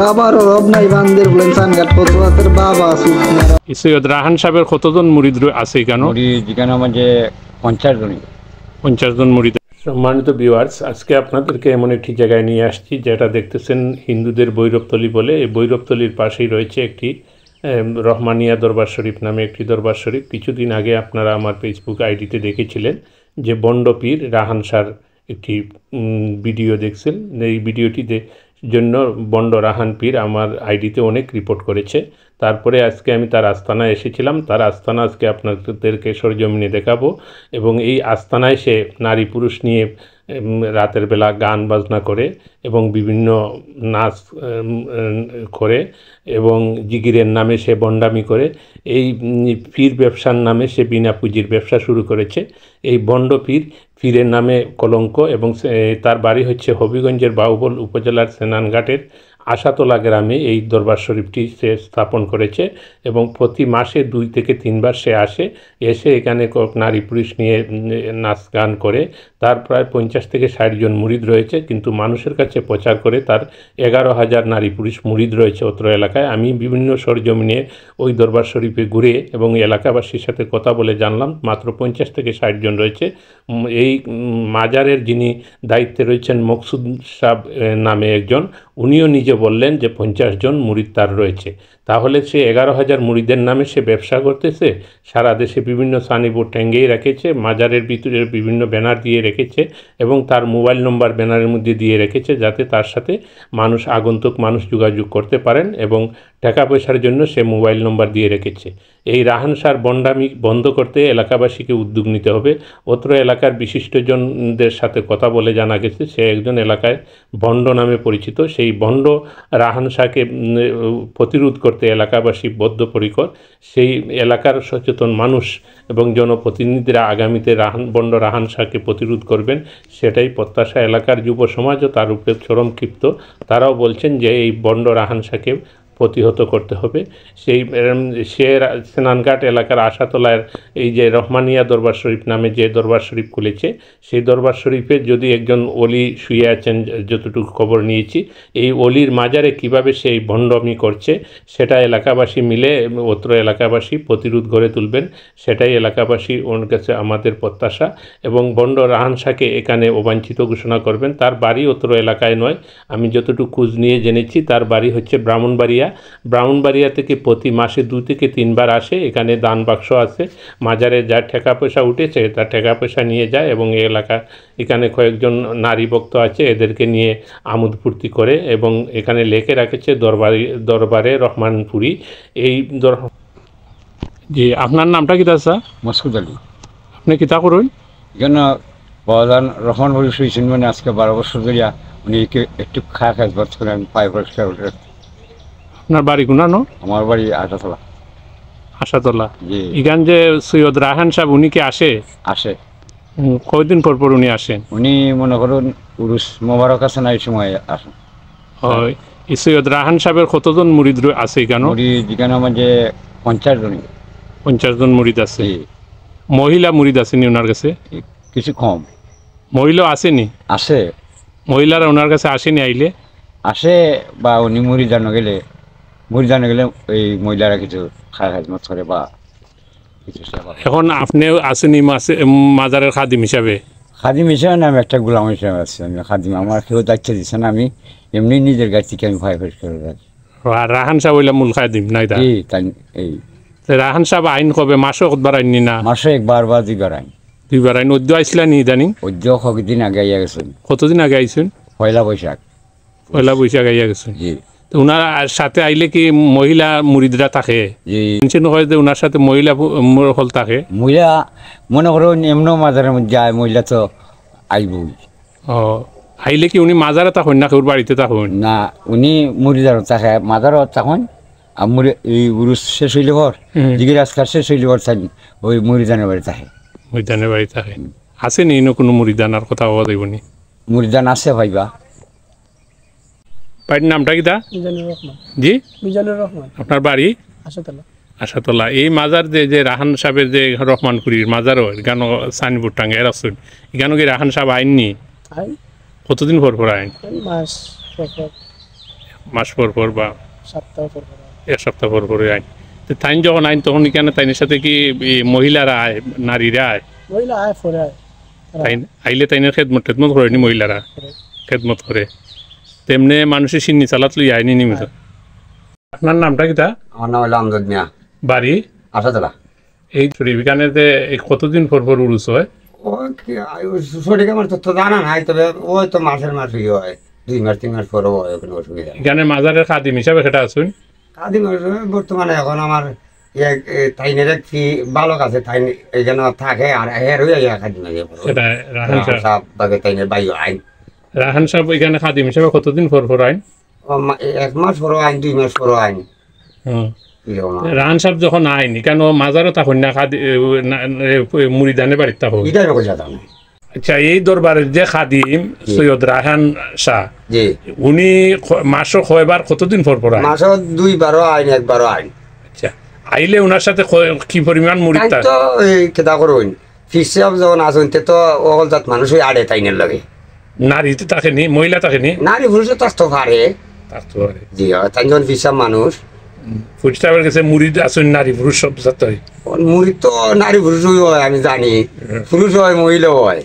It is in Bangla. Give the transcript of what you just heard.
বাবার অভাব নাই বান্দের বলেন সানঘাট পতুয়াতের বাবা সুতনারা সৈয়দ রাহান সাহেবের কতজন মুরিদ আছে কেন? মুরিদ যেখানে আমাদের 50 জন মুরিদ। সম্মানিত ভিউয়ার্স, আজকে আপনাদেরকে এমন একটি জায়গায় নিয়ে আসছি যেটা দেখতেছেন হিন্দুদের ভৈরবতলী বলে। এই ভৈরবতলীর পাশেই রয়েছে একটি রহমানিয়া দরবার শরীফ নামে একটি দরবার শরীফ। কিছুদিন আগে আপনারা আমার ফেসবুক আইডিতে দেখেছিলেন যে বন্ড পীর রাহান শাহর একটি ভিডিও দেখছেন। এই ভিডিওটিতে জন্য বন্ড রাহান পীর আমার আইডিতে অনেক রিপোর্ট করেছে। তারপরে আজকে আমি তার আস্তানায় এসেছিলাম। তার আস্তানা আজকে আপনাদেরকে সরজমিনে দেখাবো এবং এই আস্তানায় সে নারী পুরুষ নিয়ে রাতের বেলা গান বাজনা করে এবং বিভিন্ন নাচ করে এবং জিগিরের নামে সে বন্ডামি করে। এই পীর ব্যবসার নামে সে বিনা পুঁজির ব্যবসা শুরু করেছে। এই বন্ড পীরের নামে কলঙ্ক এবং তার বাড়ি হচ্ছে হবিগঞ্জের বাউবল উপজেলার সেনানঘাটের আশাতলা গ্রামে এই দরবার শরীফটি সে স্থাপন করেছে এবং প্রতি মাসে 2 থেকে 3 বার সে এসে এখানে নারী পুরুষ নিয়ে নাচ গান করে। তার প্রায় 50 থেকে 60 জন মুরিদ রয়েছে, কিন্তু মানুষের কাছে প্রচার করে তার 11,000 নারী পুরুষ মুরিদ রয়েছে অত্র এলাকায়। আমি বিভিন্ন সরজমিনে ওই দরবার শরীফে ঘুরে এবং এলাকাবাসীর সাথে কথা বলে জানলাম মাত্র 50 থেকে 60 জন রয়েছে। এই মাজারের যিনি দায়িত্বে রয়েছেন মকসুদ সাহেব নামে একজন, উনিও নিজে বললেন যে 50 জন মুরিদ তার রয়েছে। তাহলে সে 11,000 মুরিদের নামে সে ব্যবসা করতেছে। সারা দেশে বিভিন্ন সানিবোর্ড ট্যাঙ্গেই রেখেছে, মাজারের ভিতরে বিভিন্ন ব্যানার দিয়ে রেখেছে এবং তার মোবাইল নম্বর ব্যানারের মধ্যে দিয়ে রেখেছে যাতে তার সাথে আগন্তুক মানুষ যোগাযোগ করতে পারেন এবং টাকা পয়সার জন্য সে মোবাইল নম্বর দিয়ে রেখেছে। এই রাহান শাহর বন্ডামি বন্ধ করতে এলাকাবাসীকে উদ্যোগ নিতে হবে। অত্র এলাকার বিশিষ্টজনদের সাথে কথা বলে জানা গেছে সে একজন এলাকায় ভণ্ড নামে পরিচিত। সেই ভণ্ড রাহান শাহকে প্রতিরোধ করতে এলাকাবাসী বদ্ধপরিকর। সেই এলাকার সচেতন মানুষ এবং জনপ্রতিনিধিরা আগামীতে বন্ড রাহান শাহকে প্রতিরোধ করবেন, সেটাই প্রত্যাশা। এলাকার যুব সমাজও তার উপরে চরম ক্ষিপ্ত। তারাও বলছেন যে এই বন্ড রাহান শাহকে প্রতিহত করতে হবে। সে সেনানঘাট এলাকার আশাতলার এই যে রহমানিয়া দরবার শরীফ নামে যে দরবার শরীফ খুলেছে, সেই দরবার শরীফে যদি একজন অলি শুয়ে আছেন যতটুকু খবর নিয়েছি, এই অলির মাজারে কিভাবে সেই ভণ্ডামি করছে সেটা এলাকাবাসী মিলে অত্র এলাকাবাসী প্রতিরোধ গড়ে তুলবেন, সেটাই এলাকাবাসী ওর কাছে আমাদের প্রত্যাশা। এবং বন্ড রাহান শাহকে এখানে অবাঞ্ছিত ঘোষণা করবেন। তার বাড়ি অত্র এলাকায় নয়, আমি যতটুকু খোঁজ নিয়ে জেনেছি তার বাড়ি হচ্ছে ব্রাহ্মণবাড়িয়া থেকে প্রতি মাসে 2 থেকে 3 বার আসে। এখানে দান বাক্স আছে, মাজারে যা টাকা পয়সা উঠেছে তার টাকা পয়সা নিয়ে যায় এবং এখানে কয়েকজন নারী ভক্ত আছে, এদেরকে নিয়ে আমোদ ফুর্তি করে এবং এখানে লেখে রাখেছে দরবারে রহমানপুরি। এই জি, আপনার নামটা কি দাদা? মসকুদ আলী। আপনি কিতা করুন এখানে প্রধান রহমানপুরি শুয়েছেন, মানে আজকে 12 বছর ধরিয়া উনি একটু খায় বাদ করেন পায়ে পরিষ্কার উঠে। আপনার বাড়ি গুনানো? আমার বাড়ি আশাতলা। এখান যে সৈয়দ রাহান সাহেব উনি কি আসে কয়দিন পর উনি আসেন? উনি মনে করুন উরুস মোবারক আছে না, এই সময় আসেন। হয়, এই সৈয়দ রাহান সাহেবের কতজন মুরিদ আছে এখানে? মুরিদ এখানে আমাদের 50 জন মুরিদ আছে। মহিলা মুরিদ আসেনি ওনার কাছে? কিছু কম। মহিলা আসেনি? আছে, মহিলারা ওনার কাছে আসেনি? আইলে আসে বা উনি মুরিদানো গেলে এই মহিলারা কিছু খাজমত করে বা কিছু সেবা। এখন আপনি আসেনি মাজারের খাদিম হিসাবে? না, আমি একটা গোলাম হিসাবে আছি। আমি খাদিম, আমার কেউ দায়িত্ব দিচ্ছে না, আমি এমনি নিজের গাছ থেকে আমি ফাই করে রাখি। রাহান সাহেব হইলে মূল খাদিম নাই? এই রাহান সাহেব আইন কবে মাসে কতবার আইনি? না, মাসে 1 বা 2 বার আইন। 2 বার আইন। অদ্য আইসলা নি ইদানিং? অদ্য কয়েকদিন আগে আইয়া গেছেন। কতদিন আগে আইসেন? পয়লা বৈশাখ আইয়া গেছেন। জি। ওনার সাথে আইলে কি মহিলা মুরিদরা থাকে? হয় যে ওনার সাথে মহিলা হল থাকে? মহিলা মনে করো এমনও মাজারের মধ্যে যায়, মহিলা তো আইবই। আইলে কি উনি মাজারে থাকুন না কেউ বাড়িতে থাকুন? না, উনি মুরিদারও থাকে, মাজারও থাকুন। আর এই উরুস শেষ হইলে পর দিকে রাস্তার শেষ হইলে পর ওই মুরিদানের বাড়ি থাকে। মুরিদানের বাড়ি থাকে। আসেনি কোনো মুরিদানার কথা বলা যাইবনি? মুরিদান আছে ভাইবা। বাড়ির নামটা কি? জি, মিজানুর রহমান। আপনার বাড়ি? আশাতলা। এই মাজার যে রাহান সাহেবের যে রহমানপুরীর মাজারও এখানে সাইনবোর্ড টাঙ্গে রাখছেন, এখানে কি রাহান সাহেব আইননি? কতদিন পর আইন? মাস পর পর বা সপ্তাহ পর পর এক সপ্তাহ পর পরে আইন তো তাইন যখন আইন তখন এখানে তাইনের সাথে কি মহিলারা আয় নারীরা আয় মহিলা আয় পরে আয় তারা তাই আইলে তাইনের খেদমত টেদমত করেনি মহিলারা করে। খেদমত করে তেমনি মানুষের সিন্নি চালাত লই আইনি নিমিত আপনার নামটা কিতা আমার নাম হলো আমজাদ মিয়া বাড়ি আশাতলা এই শরীফখানেতে কতদিন পর পর উরুস হয় সঠিক আমার তথ্য জানা নাই তবে ওই তো মাসের মাস হয় 2 মাস 3 মাস পরও হয় কোনো অসুবিধা নেই এখানে মাজারের খাদিম হিসাবে সেটা আসুন কাদিম বর্তমানে এখন আমার তাইনের একটি বালক আছে তাই এখানে থাকে আর হের হয়ে খাদিম সেটা রাহান সাহেব বাগে তাইনের বাই আইন রাহান সাহেব এখানে খাদিম হিসাবে কতদিন পর পর আইন 1 মাস পরও আইন 2 মাস পরও আইন হ্যাঁ এরকম রাহান সাহেব যখন আইন কেন মাজারও তখন না মুড়িদানে বাড়ির তখন এটাই নকল জানা নাই আচ্ছা এই দরবারের যে খাদিম সৈয়দ রাহান শাহ জি উনি মাসও কয়বার কতদিন পর পর আইন মাসও 2 বারও আইন 1 বারও আইন আচ্ছা আইলে ওনার সাথে কি পরিমাণ মুড়ি তাই তো এই কেদা করুন ফিসাব যখন আসুন তে তো অকল জাত মানুষই আড়ে তাইনের লাগে নারীতে থাকেনি মহিলা থাকেনি নারী পুরুষে তো আসতে পারে থাকতে পারে জি তাই যখন ফিসাব মানুষ ফুটস্টাফের কাছে মুড়ি আসুন নারী পুরুষ সব সাথে মুড়ি তো নারী পুরুষই হয় আমি জানি পুরুষ হয় মহিলাও হয়